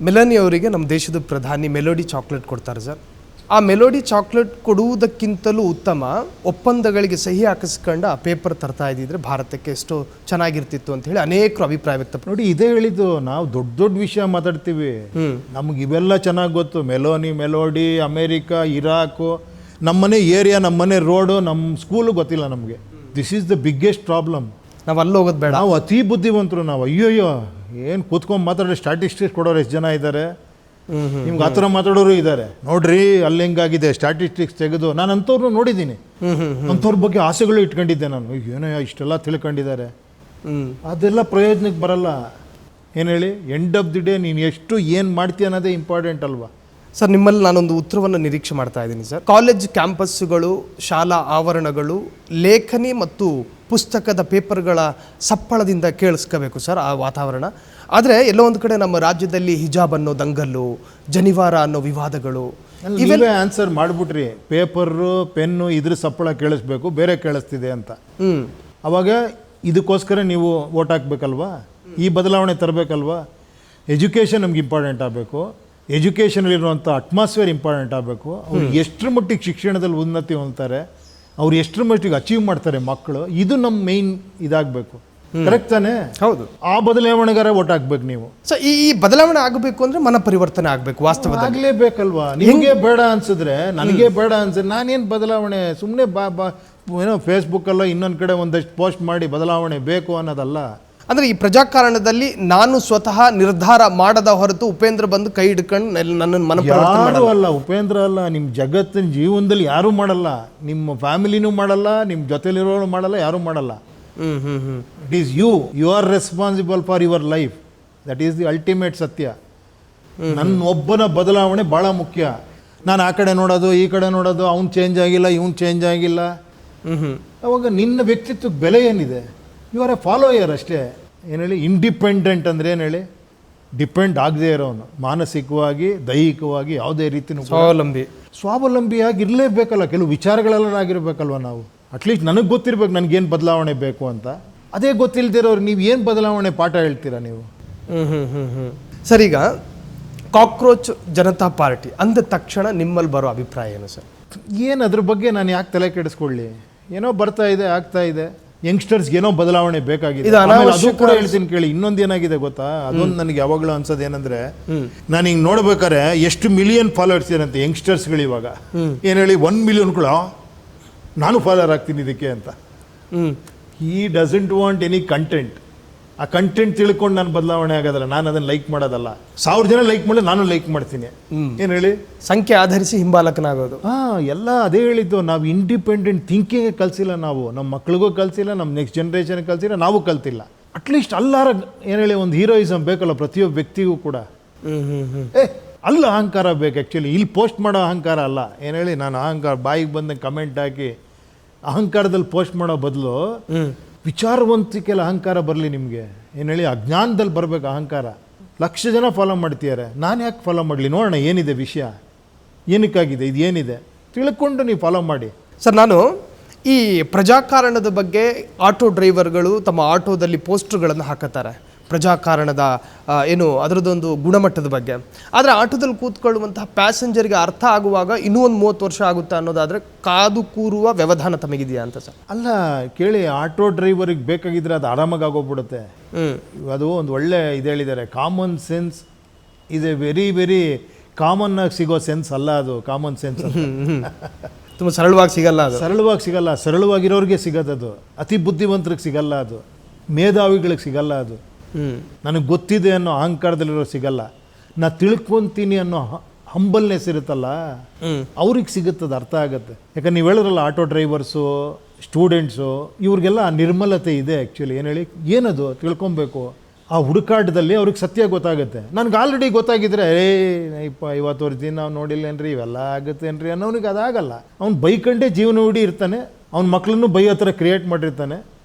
Meloni ಅವರಿಗೆ ನಮ್ಮ ದೇಶದ ಪ್ರಧಾನಿ ಮೆಲೋಡಿ ಚಾಕ್ಲೇಟ್ ಕೊಡ್ತಾರೆ ಸರ್. ಆ ಮೆಲೋಡಿ ಚಾಕ್ಲೇಟ್ ಕೊಡುವುದಕ್ಕಿಂತಲೂ ಉತ್ತಮ ಒಪ್ಪಂದಗಳಿಗೆ ಸಹಿ ಹಾಕಿಸ್ಕೊಂಡು ಆ ಪೇಪರ್ ತರ್ತಾ ಇದ್ದಿದ್ರೆ ಭಾರತಕ್ಕೆ ಎಷ್ಟೋ ಚೆನ್ನಾಗಿರ್ತಿತ್ತು ಅಂತ ಹೇಳಿ ಅನೇಕರು ಅಭಿಪ್ರಾಯ ವ್ಯಕ್ತಪಡಿಸಿದ್ರು. ನೋಡಿ, ಇದೇ ಹೇಳಿದ್ದು, ನಾವು ದೊಡ್ಡ ದೊಡ್ಡ ವಿಷಯ ಮಾತಾಡ್ತೀವಿ, ನಮ್ಗೆ ಇವೆಲ್ಲ ಚೆನ್ನಾಗಿ ಗೊತ್ತು. ಮೆಲೋಡಿ, ಅಮೇರಿಕಾ, ಇರಾಕು, ನಮ್ಮನೆ ಏರಿಯಾ, ನಮ್ಮನೆ ರೋಡು, ನಮ್ಮ ಸ್ಕೂಲು ಗೊತ್ತಿಲ್ಲ ನಮಗೆ. This is the biggest problem. ನಾವು ಅಲ್ಲಿ ಹೋಗೋದು ಬೇಡ. ನಾವು ಅತಿ ಬುದ್ಧಿವಂತರು. ನಾವು ಅಯ್ಯೋಯ್ಯೋ ಏನು ಕೂತ್ಕೊಂಡು ಮಾತಾಡೋ ಸ್ಟ್ಯಾಟಿಸ್ಟಿಕ್ಸ್ ಕೊಡೋರು ಎಷ್ಟು ಜನ ಇದ್ದಾರೆ, ನಿಮ್ಗೆ ಆ ಥರ ಮಾತಾಡೋರು ಇದ್ದಾರೆ. ನೋಡ್ರಿ ಅಲ್ಲಿ ಹೆಂಗಾಗಿದೆ ಸ್ಟ್ಯಾಟಿಸ್ಟಿಕ್ಸ್ ತೆಗೆದು. ನಾನು ಅಂಥವ್ರನ್ನೂ ನೋಡಿದ್ದೀನಿ. ಅಂಥವ್ರ ಬಗ್ಗೆ ಆಸೆಗಳು ಇಟ್ಕೊಂಡಿದ್ದೆ ನಾನು. ಏನೋ ಇಷ್ಟೆಲ್ಲ ತಿಳ್ಕೊಂಡಿದ್ದಾರೆ. ಅದೆಲ್ಲ ಪ್ರಯೋಜನಕ್ಕೆ ಬರಲ್ಲ. ಏನು ಹೇಳಿ, ಎಂಡ್ ಆಫ್ ದಿ ಡೇ ನೀನು ಎಷ್ಟು ಏನು ಮಾಡ್ತೀಯ ಅನ್ನೋದೇ ಇಂಪಾರ್ಟೆಂಟ್ ಅಲ್ವಾ ಸರ್? ನಿಮ್ಮಲ್ಲಿ ನಾನೊಂದು ಉತ್ತರವನ್ನು ನಿರೀಕ್ಷೆ ಮಾಡ್ತಾ ಇದ್ದೀನಿ ಸರ್. ಕಾಲೇಜ್ ಕ್ಯಾಂಪಸ್ಸುಗಳು, ಶಾಲಾ ಆವರಣಗಳು ಲೇಖನಿ ಮತ್ತು ಪುಸ್ತಕದ ಪೇಪರ್ಗಳ ಸಪ್ಪಳದಿಂದ ಕೇಳಿಸ್ಕೋಬೇಕು ಸರ್ ಆ ವಾತಾವರಣ. ಆದರೆ ಎಲ್ಲೋ ಒಂದು ಕಡೆ ನಮ್ಮ ರಾಜ್ಯದಲ್ಲಿ ಹಿಜಾಬ್ ಅನ್ನೋ ದಂಗಲ್ಲು, ಜನಿವಾರ ಅನ್ನೋ ವಿವಾದಗಳು, ಇವೆಲ್ಲ ಆನ್ಸರ್ ಮಾಡಿಬಿಟ್ರಿ. ಪೇಪರು, ಪೆನ್ನು ಇದ್ರ ಸಪ್ಪಳ ಕೇಳಿಸ್ಬೇಕು, ಬೇರೆ ಕೇಳಿಸ್ತಿದೆ ಅಂತ. ಅವಾಗ ಇದಕ್ಕೋಸ್ಕರ ನೀವು ವೋಟ್ ಹಾಕ್ಬೇಕಲ್ವಾ? ಈ ಬದಲಾವಣೆ ತರಬೇಕಲ್ವಾ? ಎಜುಕೇಷನ್ ನಮ್ಗೆ ಇಂಪಾರ್ಟೆಂಟ್ ಆಗಬೇಕು. ಎಜುಕೇಷನಲ್ಲಿರುವಂಥ ಅಟ್ಮಾಸ್ಫಿಯರ್ ಇಂಪಾರ್ಟೆಂಟ್ ಆಗಬೇಕು. ಅವ್ರು ಎಷ್ಟರ ಮಟ್ಟಿಗೆ ಶಿಕ್ಷಣದಲ್ಲಿ ಉನ್ನತಿ ಹೊಂದ್ತಾರೆ, ಅವ್ರು ಎಷ್ಟರ ಮಟ್ಟಿಗೆ ಅಚೀವ್ ಮಾಡ್ತಾರೆ ಮಕ್ಕಳು, ಇದು ನಮ್ಮ ಮೇಯ್ನ್ ಇದಾಗಬೇಕು. ಕರೆಕ್ಟ್ ತಾನೇ? ಹೌದು. ಆ ಬದಲಾವಣೆಗಾರ ಓಟ್ ಹಾಕ್ಬೇಕು ನೀವು. ಸೊ ಈ ಬದಲಾವಣೆ ಆಗಬೇಕು ಅಂದರೆ ಮನ ಪರಿವರ್ತನೆ ಆಗಬೇಕು. ವಾಸ್ತವದಲ್ಲಿ ಆಗಲೇಬೇಕಲ್ವಾ? ನಿಮಗೆ ಬೇಡ ಅನ್ಸಿದ್ರೆ, ನನಗೆ ಬೇಡ ಅನ್ಸಿದ್ರೆ ನಾನೇನು ಬದಲಾವಣೆ ಸುಮ್ಮನೆ ಏನೋ ಫೇಸ್ಬುಕ್ಕಲ್ಲೋ ಇನ್ನೊಂದು ಕಡೆ ಒಂದಷ್ಟು ಪೋಸ್ಟ್ ಮಾಡಿ ಬದಲಾವಣೆ ಬೇಕು ಅನ್ನೋದಲ್ಲ. ಅಂದರೆ ಈ ಪ್ರಜಾಕಾರಣದಲ್ಲಿ ನಾನು ಸ್ವತಃ ನಿರ್ಧಾರ ಮಾಡದ ಹೊರತು ಉಪೇಂದ್ರ ಬಂದು ಕೈ ಹಿಡ್ಕೊಂಡು ನನ್ನನ್ನು ಯಾರು ಅಲ್ಲ, ಉಪೇಂದ್ರ ಅಲ್ಲ, ನಿಮ್ಮ ಜಗತ್ತಿನ ಜೀವನದಲ್ಲಿ ಯಾರೂ ಮಾಡಲ್ಲ. ನಿಮ್ಮ ಫ್ಯಾಮಿಲಿನೂ ಮಾಡಲ್ಲ, ನಿಮ್ಮ ಜೊತೆಲಿರೋರು ಮಾಡಲ್ಲ, ಯಾರೂ ಮಾಡಲ್ಲ. It is you are responsible for your life. That is the ultimate ಸತ್ಯ. ನನ್ನ ಒಬ್ಬನ ಬದಲಾವಣೆ ಭಾಳ ಮುಖ್ಯ. ನಾನು ಆ ಕಡೆ ನೋಡೋದು, ಈ ಕಡೆ ನೋಡೋದು, ಅವ್ನು ಚೇಂಜ್ ಆಗಿಲ್ಲ, ಇವ್ನು ಚೇಂಜ್ ಆಗಿಲ್ಲ. ಅವಾಗ ನಿನ್ನ ವ್ಯಕ್ತಿತ್ವಕ್ಕೆ ಬೆಲೆ ಏನಿದೆ? ಯು ಆರ್ ಎ ಫಾಲೋಯರ್ ಅಷ್ಟೇ. ಏನು ಹೇಳಿ, ಇಂಡಿಪೆಂಡೆಂಟ್ ಅಂದರೆ ಏನು ಹೇಳಿ, ಡಿಪೆಂಡ್ ಆಗದೆ ಇರೋನು, ಮಾನಸಿಕವಾಗಿ ದೈಹಿಕವಾಗಿ ಯಾವುದೇ ರೀತಿಯೂ ಸ್ವಾವಲಂಬಿಯಾಗಿ ಇರಲೇಬೇಕಲ್ಲ. ಕೆಲವು ವಿಚಾರಗಳೆಲ್ಲ ಆಗಿರಬೇಕಲ್ವ ನಾವು. ಅಟ್ಲೀಸ್ಟ್ ನನಗೆ ಗೊತ್ತಿರ್ಬೇಕು ನನಗೇನು ಬದಲಾವಣೆ ಬೇಕು ಅಂತ. ಅದೇ ಗೊತ್ತಿಲ್ಲದಿರೋರು ನೀವು ಏನು ಬದಲಾವಣೆ ಪಾಠ ಹೇಳ್ತೀರಾ ನೀವು? ಸರ್, ಈಗ ಕಾಕ್ರೋಚ್ ಜನತಾ ಪಾರ್ಟಿ ಅಂದ ತಕ್ಷಣ ನಿಮ್ಮಲ್ಲಿ ಬರೋ ಅಭಿಪ್ರಾಯ ಏನು ಸರ್? ಏನು ಅದ್ರ ಬಗ್ಗೆ ನಾನು ಯಾಕೆ ತಲೆ ಕೆಡಿಸ್ಕೊಳ್ಳಿ? ಏನೋ ಬರ್ತಾ ಇದೆ, ಆಗ್ತಾ ಇದೆ. ಯಂಗ್ಸ್ಟರ್ಸ್ಗೆ ಏನೋ ಬದಲಾವಣೆ ಬೇಕಾಗಿದೆ. ಅದು ಕೂಡ ಹೇಳ್ತೀನಿ ಕೇಳಿ. ಇನ್ನೊಂದು ಏನಾಗಿದೆ ಗೊತ್ತಾ? ಅದೊಂದು ನನಗೆ ಯಾವಾಗಲೂ ಅನ್ಸೋದು ಏನಂದ್ರೆ, ನಾನು ಹಿಂಗೆ ನೋಡ್ಬೇಕಾರೆ ಎಷ್ಟು ಮಿಲಿಯನ್ ಫಾಲೋವರ್ಸ್ ಏನಂತೆ ಯಂಗ್ಸ್ಟರ್ಸ್ಗಳು ಇವಾಗ. ಏನು ಹೇಳಿ, 1 ಮಿಲಿಯನ್ ಕೂಡ ನಾನು ಫಾಲೋವರ್ ಆಗ್ತೀನಿ ಇದಕ್ಕೆ ಅಂತ. He doesn't want any content. ಆ ಕಂಟೆಂಟ್ ತಿಳ್ಕೊಂಡು ನಾನು ಬದಲಾವಣೆ ಆಗೋದಲ್ಲ, ನಾನು ಅದನ್ನು ಲೈಕ್ ಮಾಡೋದಲ್ಲ. 1000 ಜನ ಲೈಕ್ ಮಾಡಿ ನಾನು ಲೈಕ್ ಮಾಡ್ತೀನಿ. ಏನು ಹೇಳಿ, ಸಂಖ್ಯೆ ಆಧರಿಸಿ ಹಿಂಬಾಲಕನಾಗೋದು. ಎಲ್ಲ ಅದೇ ಹೇಳಿದ್ದು. ನಾವು ಇಂಡಿಪೆಂಡೆಂಟ್ ಥಿಂಕಿಂಗ್ ಕಲಿಸಿಲ್ಲ ನಾವು. ನಮ್ಮ ಮಕ್ಳಿಗೂ ಕಲಿಸಿಲ್ಲ, ನಮ್ಮ ನೆಕ್ಸ್ಟ್ ಜನ್ರೇಷನ್ಗೆ ಕಲಿಸಿಲ್ಲ, ನಾವು ಕಲ್ತಿಲ್ಲ. ಅಟ್ಲೀಸ್ಟ್ ಅಲ್ಲಾರ ಏನು ಹೇಳಿ ಒಂದು ಹೀರೋಯಿಸಮ್ ಬೇಕಲ್ಲ ಪ್ರತಿಯೊಬ್ಬ ವ್ಯಕ್ತಿಗೂ ಕೂಡ. ಅಲ್ಲ ಅಹಂಕಾರ ಬೇಕು ಆ್ಯಕ್ಚುಲಿ. ಇಲ್ಲಿ ಪೋಸ್ಟ್ ಮಾಡೋ ಅಹಂಕಾರ ಅಲ್ಲ. ಏನು ಹೇಳಿ, ನಾನು ಅಹಂಕಾರ ಬಾಯಿಗೆ ಬಂದಂಗೆ ಕಮೆಂಟ್ ಹಾಕಿ ಅಹಂಕಾರದಲ್ಲಿ ಪೋಸ್ಟ್ ಮಾಡೋ ಬದಲು ವಿಚಾರವಂತಿಕೆಲ್ಲ ಅಹಂಕಾರ ಬರಲಿ ನಿಮಗೆ. ಏನು ಹೇಳಿ, ಅಜ್ಞಾನದಲ್ಲಿ ಬರಬೇಕು ಅಹಂಕಾರ. 1,00,000 ಜನ ಫಾಲೋ ಮಾಡ್ತಿದ್ದಾರೆ, ನಾನು ಯಾಕೆ ಫಾಲೋ ಮಾಡಲಿ? ನೋಡೋಣ ಏನಿದೆ ವಿಷಯ, ಏನಕ್ಕಾಗಿದೆ, ಇದು ಏನಿದೆ ತಿಳ್ಕೊಂಡು ನೀವು ಫಾಲೋ ಮಾಡಿ. ಸರ್, ನಾನು ಈ ಪ್ರಜಾಕಾರಣದ ಬಗ್ಗೆ ಆಟೋ ಡ್ರೈವರ್ಗಳು ತಮ್ಮ ಆಟೋದಲ್ಲಿ ಪೋಸ್ಟರ್ಗಳನ್ನು ಹಾಕುತ್ತಾರೆ ಪ್ರಜಾಕಾರಣದ ಏನು ಅದರದ್ದೊಂದು ಗುಣಮಟ್ಟದ ಬಗ್ಗೆ. ಆದರೆ ಆಟೋದಲ್ಲಿ ಕೂತ್ಕೊಳ್ಳುವಂತಹ ಪ್ಯಾಸೆಂಜರ್ಗೆ ಅರ್ಥ ಆಗುವಾಗ ಇನ್ನೂ ಒಂದು 30 ವರ್ಷ ಆಗುತ್ತೆ ಅನ್ನೋದಾದರೆ ಕಾದು ಕೂರುವ ವ್ಯವಧಾನ ತಮಗಿದೆಯಾ ಅಂತ ಸರ್? ಅಲ್ಲ ಕೇಳಿ, ಆಟೋ ಡ್ರೈವರಿಗೆ ಬೇಕಾಗಿದ್ರೆ ಅದು ಆರಾಮಾಗಿ ಆಗೋಗ್ಬಿಡುತ್ತೆ. ಅದು ಒಂದು ಒಳ್ಳೆ ಇದು ಹೇಳಿದ್ದಾರೆ, common sense is A very very common ಆಗಿ ಸಿಗೋ ಸೆನ್ಸ್ ಅಲ್ಲ ಅದು. ಕಾಮನ್ ಸೆನ್ಸ್ ತುಂಬ ಸರಳವಾಗಿ ಸಿಗಲ್ಲ. ಅದು ಸರಳವಾಗಿ ಸಿಗಲ್ಲ. ಸರಳವಾಗಿರೋರಿಗೆ ಸಿಗೋದದು. ಅತಿ ಬುದ್ಧಿವಂತರಿಗೆ ಸಿಗಲ್ಲ ಅದು. ಮೇಧಾವಿಗಳಿಗೆ ಸಿಗಲ್ಲ ಅದು. ನನಗೆ ಗೊತ್ತಿದೆ ಅನ್ನೋ ಅಹಂಕಾರದಲ್ಲಿರೋ ಸಿಗಲ್ಲ. ನಾ ತಿಳ್ಕೊತೀನಿ ಅನ್ನೋ ಹಂಬಲ್ನೆಸ್ ಇರುತ್ತಲ್ಲ, ಅವ್ರಿಗೆ ಸಿಗುತ್ತದೆ, ಅರ್ಥ ಆಗುತ್ತೆ. ಯಾಕಂದ್ರೆ ನೀವು ಹೇಳಿದ್ರಲ್ಲ, ಆಟೋ ಡ್ರೈವರ್ಸು, ಸ್ಟೂಡೆಂಟ್ಸು, ಇವ್ರಿಗೆಲ್ಲ ಆ ನಿರ್ಮಲತೆ ಇದೆ ಆ್ಯಕ್ಚುಲಿ. ಏನು ಹೇಳಿ, ಏನದು ತಿಳ್ಕೊಬೇಕು. ಆ ಹುಡುಕಾಟದಲ್ಲಿ ಅವ್ರಿಗೆ ಸತ್ಯ ಗೊತ್ತಾಗುತ್ತೆ. ನನಗೆ ಆಲ್ರೆಡಿ ಗೊತ್ತಾಗಿದ್ರೆ, ಇವತ್ತು ವರ್ಷ ದಿನ ನಾವು ನೋಡಿಲ್ಲೇನ್ರಿ, ಇವೆಲ್ಲ ಆಗುತ್ತೇನ್ರಿ ಅನ್ನೋನಿಗೆ ಅದಾಗಲ್ಲ. ಅವ್ನು ಬೈಕಂಡೇ ಜೀವನ ಹೂಡಿ ಇರ್ತಾನೆ. ಅವ್ನ ಮಕ್ಕಳನ್ನು ಬೈಯೋ ಥರ ಕ್ರಿಯೇಟ್ ಮಾಡಿರ್ತಾನೆ.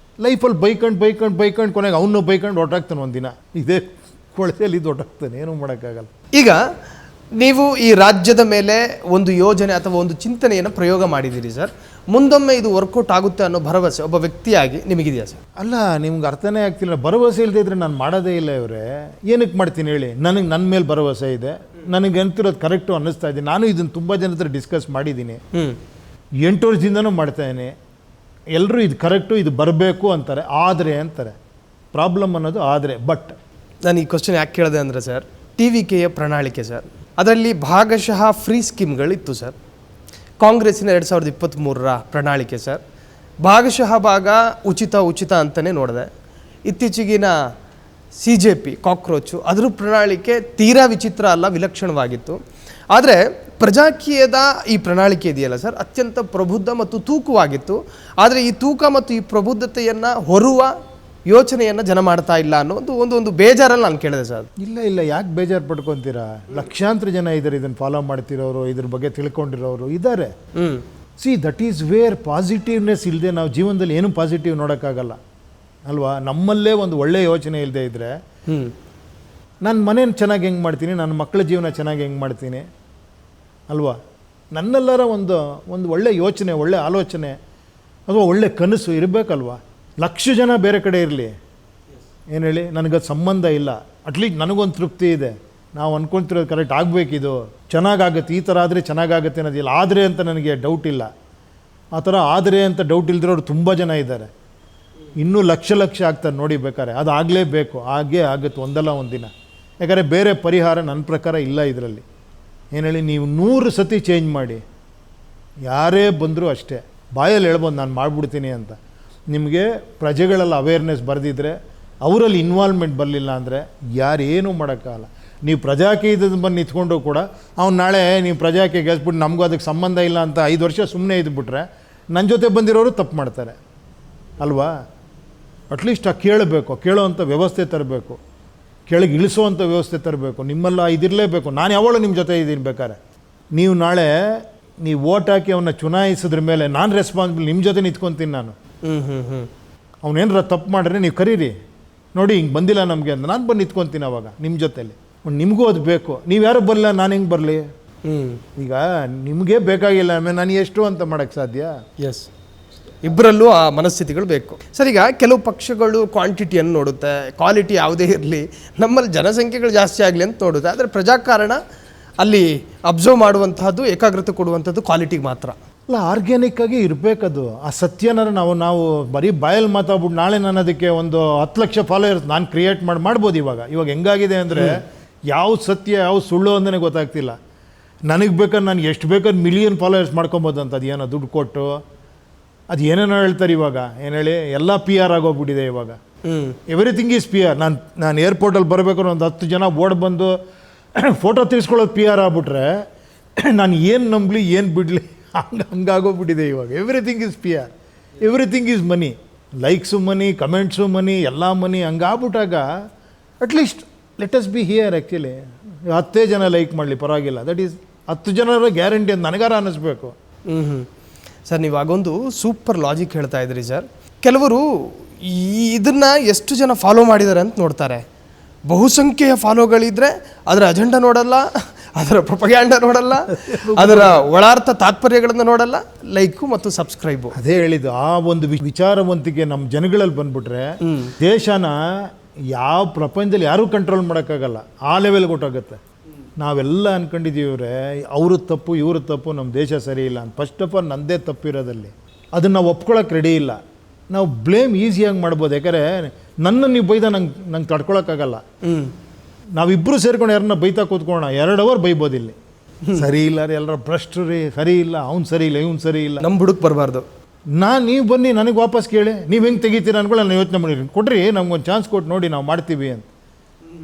ಲೈಫಲ್ಲಿ ಬೈಕಂಡು ಕೊನೆಗೆ ಅವನು ಬೈಕಂಡು ಹೊರಟಾಗ್ತಾನೆ ಒಂದಿನ. ಇದೇ ಕೊಳತೆಯಲ್ಲಿ ಹೊರಟಾಗ್ತಾನೆ, ಏನೂ ಮಾಡೋಕ್ಕಾಗಲ್ಲ. ಈಗ ನೀವು ಈ ರಾಜ್ಯದ ಮೇಲೆ ಒಂದು ಯೋಜನೆ ಅಥವಾ ಒಂದು ಚಿಂತನೆಯನ್ನು ಪ್ರಯೋಗ ಮಾಡಿದ್ದೀರಿ ಸರ್. ಮುಂದೊಮ್ಮೆ ಇದು ವರ್ಕೌಟ್ ಆಗುತ್ತೆ ಅನ್ನೋ ಭರವಸೆ ಒಬ್ಬ ವ್ಯಕ್ತಿಯಾಗಿ ನಿಮಗಿದೆಯಾ ಸರ್? ಅಲ್ಲ, ನಿಮ್ಗೆ ಅರ್ಥನೇ ಆಗ್ತಿಲ್ಲ. ಭರವಸೆ ಇಲ್ಲದೆ ಇದ್ರೆ ನಾನು ಮಾಡೋದೇ ಇಲ್ಲ ಇವರೇ. ಏನಕ್ಕೆ ಮಾಡ್ತೀನಿ ಹೇಳಿ? ನನಗೆ ನನ್ನ ಮೇಲೆ ಭರವಸೆ ಇದೆ, ನನಗೆ ಅಂತಿರೋದು ಕರೆಕ್ಟು ಅನ್ನಿಸ್ತಾ ಇದೆ. ನಾನು ಇದನ್ನು ತುಂಬ ಜನ ಹತ್ರ ಡಿಸ್ಕಸ್ ಮಾಡಿದ್ದೀನಿ, 8 ವರ್ಷದಿಂದನೂ ಮಾಡ್ತಾಯಿದ್ದೀನಿ. ಎಲ್ಲರೂ ಇದು ಕರೆಕ್ಟು, ಇದು ಬರಬೇಕು ಅಂತಾರೆ, ಆದರೆ ಅಂತಾರೆ. ಪ್ರಾಬ್ಲಮ್ ಅನ್ನೋದು ಆದರೆ. ಬಟ್ ನಾನು ಈ ಕ್ವಶನ್ ಯಾಕೆ ಕೇಳಿದೆ ಅಂದರೆ ಸರ್, TVKಯ ಪ್ರಣಾಳಿಕೆ ಸರ್, ಅದರಲ್ಲಿ ಭಾಗಶಃ ಫ್ರೀ ಸ್ಕೀಮ್ಗಳಿತ್ತು ಸರ್. ಕಾಂಗ್ರೆಸ್ಸಿನ 2023ರ ಪ್ರಣಾಳಿಕೆ ಸರ್, ಭಾಗಶಃ ಭಾಗ ಉಚಿತ ಅಂತಲೇ ನೋಡಿದೆ. ಇತ್ತೀಚೆಗಿನ CJP ಕಾಕ್ರೋಚು ಅದರ ಪ್ರಣಾಳಿಕೆ ತೀರಾ ವಿಚಿತ್ರ ಅಲ್ಲ, ವಿಲಕ್ಷಣವಾಗಿತ್ತು. ಆದರೆ ಪ್ರಜಾಕೀಯದ ಈ ಪ್ರಣಾಳಿಕೆ ಇದೆಯಲ್ಲ ಸರ್, ಅತ್ಯಂತ ಪ್ರಬುದ್ಧ ಮತ್ತು ತೂಕವಾಗಿತ್ತು. ಆದರೆ ಈ ತೂಕ ಮತ್ತು ಈ ಪ್ರಬುದ್ಧತೆಯನ್ನು ಹೊರುವ ಯೋಚನೆಯನ್ನು ಜನ ಮಾಡ್ತಾ ಇಲ್ಲ ಅನ್ನೋ ಒಂದು ಬೇಜಾರಲ್ಲಿ ನಾನು ಕೇಳಿದೆ ಸರ್. ಇಲ್ಲ, ಯಾಕೆ ಬೇಜಾರು ಪಡ್ಕೊತೀರಾ? ಲಕ್ಷಾಂತರ ಜನ ಇದ್ದಾರೆ ಇದನ್ನು ಫಾಲೋ ಮಾಡ್ತಿರೋರು, ಇದ್ರ ಬಗ್ಗೆ ತಿಳ್ಕೊಂಡಿರೋರು ಇದ್ದಾರೆ. C, that is where positiveness ಇಲ್ಲದೆ ನಾವು ಜೀವನದಲ್ಲಿ ಏನು ಪಾಸಿಟಿವ್ ನೋಡೋಕ್ಕಾಗಲ್ಲ ಅಲ್ವಾ? ನಮ್ಮಲ್ಲೇ ಒಂದು ಒಳ್ಳೆಯ ಯೋಚನೆ ಇಲ್ಲದೆ ಇದ್ದರೆ ನನ್ನ ಮನೇನ ಚೆನ್ನಾಗಿ ಹೆಂಗೆ ಮಾಡ್ತೀನಿ, ನನ್ನ ಮಕ್ಕಳ ಜೀವನ ಚೆನ್ನಾಗಿ ಹೆಂಗೆ ಮಾಡ್ತೀನಿ ಅಲ್ವಾ? ನನ್ನೆಲ್ಲರ ಒಂದು ಒಳ್ಳೆಯ ಯೋಚನೆ, ಒಳ್ಳೆ ಆಲೋಚನೆ ಅಥವಾ ಒಳ್ಳೆ ಕನಸು ಇರಬೇಕಲ್ವಾ? ಲಕ್ಷ ಜನ ಬೇರೆ ಕಡೆ ಇರಲಿ, ಏನು ಹೇಳಿ, ನನಗದು ಸಂಬಂಧ ಇಲ್ಲ. ಅಟ್ಲೀಸ್ಟ್ ನನಗೊಂದು ತೃಪ್ತಿ ಇದೆ, ನಾವು ಅಂದ್ಕೊಳ್ತಿರೋದು ಕರೆಕ್ಟ್ ಆಗಬೇಕಿದು, ಚೆನ್ನಾಗಾಗುತ್ತೆ, ಈ ಥರ ಆದರೆ ಚೆನ್ನಾಗಾಗುತ್ತೆ ಅನ್ನೋದಿಲ್ಲ. ಆದರೆ ಅಂತ ನನಗೆ ಡೌಟ್ ಇಲ್ಲ. ಆ ಥರ ಆದರೆ ಅಂತ ಡೌಟ್ ಇಲ್ದಿರೋರು ತುಂಬ ಜನ ಇದ್ದಾರೆ. ಇನ್ನೂ ಲಕ್ಷ ಆಗ್ತಾರೆ ನೋಡಿ. ಬೇಕಾದ್ರೆ ಅದು ಆಗಲೇಬೇಕು, ಹಾಗೇ ಆಗುತ್ತೆ ಒಂದಲ್ಲ ಒಂದು ದಿನ. ಯಾಕಂದರೆ ಬೇರೆ ಪರಿಹಾರ ನನ್ನ ಪ್ರಕಾರ ಇಲ್ಲ ಇದರಲ್ಲಿ. ಏನು ಹೇಳಿ, ನೀವು 100 ಸತಿ ಚೇಂಜ್ ಮಾಡಿ, ಯಾರೇ ಬಂದರೂ ಅಷ್ಟೇ ಬಾಯಲ್ಲಿ ಹೇಳ್ಬೋದು ನಾನು ಮಾಡಿಬಿಡ್ತೀನಿ ಅಂತ. ನಿಮಗೆ ಪ್ರಜೆಗಳಲ್ಲಿ ಅವೇರ್ನೆಸ್ ಬರೆದಿದ್ರೆ, ಅವರಲ್ಲಿ ಇನ್ವಾಲ್ವ್ಮೆಂಟ್ ಬರಲಿಲ್ಲ ಅಂದರೆ ಯಾರೇನೂ ಮಾಡೋಕ್ಕಾಗಲ್ಲ. ನೀವು ಪ್ರಜಾಕೀಯದ ಬಂದು ನಿಂತ್ಕೊಂಡು ಕೂಡ ಅವ್ನು ನಾಳೆ ನೀವು ಪ್ರಜಾಕೀಯ ಗೆಲ್ಸ್ಬಿಟ್ಟು ನಮಗೂ ಅದಕ್ಕೆ ಸಂಬಂಧ ಇಲ್ಲ ಅಂತ 5 ವರ್ಷ ಸುಮ್ಮನೆ ಇದ್ಬಿಟ್ರೆ ನನ್ನ ಜೊತೆ ಬಂದಿರೋರು ತಪ್ಪು ಮಾಡ್ತಾರೆ ಅಲ್ವಾ? ಅಟ್ಲೀಸ್ಟ್ ಕೇಳಬೇಕು, ಕೇಳೋವಂಥ ವ್ಯವಸ್ಥೆ ತರಬೇಕು, ಕೆಳಗೆ ಇಳಿಸೋವಂಥ ವ್ಯವಸ್ಥೆ ತರಬೇಕು. ನಿಮ್ಮೆಲ್ಲ ಇದಿರಲೇಬೇಕು. ನಾನು ಯಾವಾಗಲೂ ನಿಮ್ಮ ಜೊತೆ ಇದ್ದೀನಿ. ಬೇಕಾರೆ ನೀವು ನಾಳೆ ನೀವು ಓಟ್ ಹಾಕಿ ಅವನ್ನ ಚುನಾಯಿಸಿದ್ರ ಮೇಲೆ ನಾನು ರೆಸ್ಪಾನ್ಸಿಬಲ್, ನಿಮ್ಮ ಜೊತೆ ನಿಂತ್ಕೊತೀನಿ ನಾನು. ಅವನೇನಾರ ತಪ್ಪು ಮಾಡಿದ್ರೆ ನೀವು ಕರೀರಿ, ನೋಡಿ ಹಿಂಗೆ ಬಂದಿಲ್ಲ ನಮಗೆ ಅಂತ, ನಾನು ಬಂದು ನಿಂತ್ಕೊತೀನಿ ಅವಾಗ ನಿಮ್ಮ ಜೊತೆಲಿ. ನಿಮಗೂ ಅದು ಬೇಕು. ನೀವು ಯಾರು ಬರಲಿಲ್ಲ, ನಾನು ಹೆಂಗೆ ಬರಲಿ? ಈಗ ನಿಮಗೆ ಬೇಕಾಗಿಲ್ಲ, ಆಮೇಲೆ ನಾನು ಎಷ್ಟು ಅಂತ ಮಾಡೋಕ್ಕೆ ಸಾಧ್ಯ? ಎಸ್, ಇಬ್ಬರಲ್ಲೂ ಆ ಮನಸ್ಥಿತಿಗಳು ಬೇಕು ಸರ್. ಈಗ ಕೆಲವು ಪಕ್ಷಗಳು ಕ್ವಾಂಟಿಟಿಯನ್ನು ನೋಡುತ್ತೆ, ಕ್ವಾಲಿಟಿ ಯಾವುದೇ ಇರಲಿ, ನಮ್ಮಲ್ಲಿ ಜನಸಂಖ್ಯೆಗಳು ಜಾಸ್ತಿ ಆಗಲಿ ಅಂತ ನೋಡುತ್ತೆ. ಆದರೆ ಪ್ರಜಾಕಾರಣ ಅಲ್ಲಿ ಅಬ್ಸರ್ವ್ ಮಾಡುವಂತಹದ್ದು, ಏಕಾಗ್ರತೆ ಕೊಡುವಂಥದ್ದು ಕ್ವಾಲಿಟಿಗೆ ಮಾತ್ರ ಅಲ್ಲ, ಆರ್ಗ್ಯಾನಿಕ್ಕಾಗಿ ಇರಬೇಕದು. ಆ ಸತ್ಯನಾರ ನಾವು ಬರೀ ಬಾಯಲ್ಲಿ ಮಾತಾಡ್ಬಿಟ್ಟು ನಾಳೆ ನಾನು ಅದಕ್ಕೆ ಒಂದು 10 ಲಕ್ಷ ಫಾಲೋಯರ್ಸ್ ನಾನು ಕ್ರಿಯೇಟ್ ಮಾಡ್ಬೋದು. ಇವಾಗ ಹೆಂಗಾಗಿದೆ ಅಂದರೆ ಯಾವ ಸತ್ಯ ಯಾವ ಸುಳ್ಳು ಅಂತಲೇ ಗೊತ್ತಾಗ್ತಿಲ್ಲ. ನನಗೆ ಬೇಕಾದ್ರೆ ನಾನು ಎಷ್ಟು ಬೇಕಾದ್ರೆ ಮಿಲಿಯನ್ ಫಾಲೋಯರ್ಸ್ ಮಾಡ್ಕೊಬೋದು ಅಂತ, ಅದು ಏನೋ ದುಡ್ಡು ಕೊಟ್ಟು ಅದು ಏನೇನೋ ಹೇಳ್ತಾರೆ ಇವಾಗ. ಏನು ಹೇಳಿ, ಎಲ್ಲ PR ಆಗೋಗ್ಬಿಟ್ಟಿದೆ ಇವಾಗ. Everything is PR. ನಾನು ಏರ್ಪೋರ್ಟಲ್ಲಿ ಬರಬೇಕಾದ್ರೆ ಒಂದು 10 ಜನ ಓಡ್ ಬಂದು ಫೋಟೋ ತೆಗೆಸ್ಕೊಳ್ಳೋದು PR ಆಗ್ಬಿಟ್ರೆ ನಾನು ಏನು ನಂಬಲಿ ಏನು ಬಿಡಲಿ, ಹಂಗಾಗೋಗ್ಬಿಟ್ಟಿದೆ ಇವಾಗ. Everything is PR, everything is money, likes money, comments money, ಎಲ್ಲ ಮನಿ. ಹಂಗಾಗ್ಬಿಟ್ಟಾಗ at least let us be here. Actually 10 ಜನ ಲೈಕ್ ಮಾಡಲಿ ಪರವಾಗಿಲ್ಲ, ದಟ್ ಈಸ್ 10 ಜನರ ಗ್ಯಾರಂಟಿ ಅಂತ ನನಗಾರ ಅನ್ನಿಸ್ಬೇಕು. ಸರ್, ನೀವು ಆಗೊಂದು ಸೂಪರ್ ಲಾಜಿಕ್ ಹೇಳ್ತಾ ಇದ್ರಿ ಸರ್. ಕೆಲವರು ಇದನ್ನು ಎಷ್ಟು ಜನ ಫಾಲೋ ಮಾಡಿದ್ದಾರೆ ಅಂತ ನೋಡ್ತಾರೆ. ಬಹುಸಂಖ್ಯೆಯ ಫಾಲೋಗಳಿದ್ರೆ ಅದರ ಅಜೆಂಡಾ ನೋಡಲ್ಲ, ಅದರ ಪ್ರೊಪಗ್ಯಾಂಡ ನೋಡಲ್ಲ, ಅದರ ಒಳಾರ್ಥ ತಾತ್ಪರ್ಯಗಳನ್ನು ನೋಡಲ್ಲ, ಲೈಕು ಮತ್ತು ಸಬ್ಸ್ಕ್ರೈಬು. ಅದೇ ಹೇಳಿದ್ದು, ಆ ಒಂದು ವಿಚಾರವಂತಿಕೆ ನಮ್ಮ ಜನಗಳಲ್ಲಿ ಬಂದ್ಬಿಟ್ರೆ ದೇಶನ ಯಾವ ಪ್ರಪಂಚದಲ್ಲಿ ಯಾರೂ ಕಂಟ್ರೋಲ್ ಮಾಡೋಕ್ಕಾಗಲ್ಲ. ಆ ಲೆವೆಲ್ಗೆ ಹೊಟ್ಟೋಗುತ್ತೆ. ನಾವೆಲ್ಲ ಅಂದ್ಕೊಂಡಿದ್ದೀವ್ರೆ ಅವರು ತಪ್ಪು ಇವರು ತಪ್ಪು, ನಮ್ಮ ದೇಶ ಸರಿ ಇಲ್ಲ ಅಂತ. ಫಸ್ಟ್ ಆಫ್ ಆಲ್ ನನ್ನದೇ ತಪ್ಪಿರೋದಲ್ಲಿ ಅದನ್ನು ನಾವು ಒಪ್ಕೊಳ್ಳೋಕೆ ರೆಡಿ ಇಲ್ಲ. ನಾವು ಬ್ಲೇಮ್ ಈಸಿಯಾಗಿ ಮಾಡ್ಬೋದು. ಯಾಕಂದರೆ ನನ್ನನ್ನು ನೀವು ಬೈದ ನಂಗೆ ತಡ್ಕೊಳಕ್ಕಾಗಲ್ಲ. ನಾವಿಬ್ಬರು ಸೇರ್ಕೊಂಡು ಯಾರನ್ನ ಬೈತಾ ಕೂತ್ಕೊಳ್ಳೋಣ, 2 ಅವರ್ ಬೈಬೋದು ಇಲ್ಲಿ. ಸರಿ ಇಲ್ಲ ರೀ, ಎಲ್ಲರ ಭ್ರಷ್ಟರು ರೀ, ಸರಿ ಇಲ್ಲ, ಅವ್ನು ಸರಿ ಇಲ್ಲ, ಇವ್ನು ಸರಿ ಇಲ್ಲ, ನಮ್ಮ ಬುಡಕ್ಕೆ ಬರಬಾರ್ದು. ನೀವು ಬನ್ನಿ ನನಗೆ ವಾಪಸ್ ಕೇಳಿ, ನೀವು ಹೆಂಗೆ ತೆಗಿತೀರ ಅನ್ಕೊಳ್ಳಿ, ನಾನು ಯೋಚನೆ ಮಾಡಿರಿ, ಕೊಡ್ರಿ ನಮ್ಗೊಂದು ಚಾನ್ಸ್ ಕೊಟ್ಟು ನೋಡಿ ನಾವು ಮಾಡ್ತೀವಿ ಅಂತ.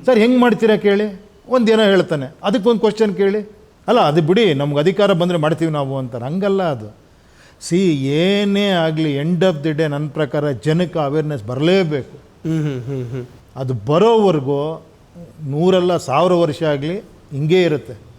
ಸರ್ ಹೆಂಗೆ ಮಾಡ್ತೀರಾ ಕೇಳಿ, ಒಂದೇನೋ ಹೇಳ್ತಾನೆ, ಅದಕ್ಕೊಂದು ಕ್ವಶನ್ ಕೇಳಿ, ಅಲ್ಲ ಅದು ಬಿಡಿ ನಮ್ಗೆ ಅಧಿಕಾರ ಬಂದರೆ ಮಾಡ್ತೀವಿ ನಾವು ಅಂತಾರೆ. ಹಂಗಲ್ಲ ಅದು. ಸಿ, ಏನೇ ಆಗಲಿ ಎಂಡ್ ಆಫ್ ದಿ ಡೇ ನನ್ನ ಪ್ರಕಾರ ಜನಕ್ಕೆ ಅವೇರ್ನೆಸ್ ಬರಲೇಬೇಕು. ಅದು ಬರೋವರೆಗೂ 100 ಅಲ್ಲ 1000 ವರ್ಷ ಆಗಲಿ ಹಿಂಗೇ ಇರುತ್ತೆ.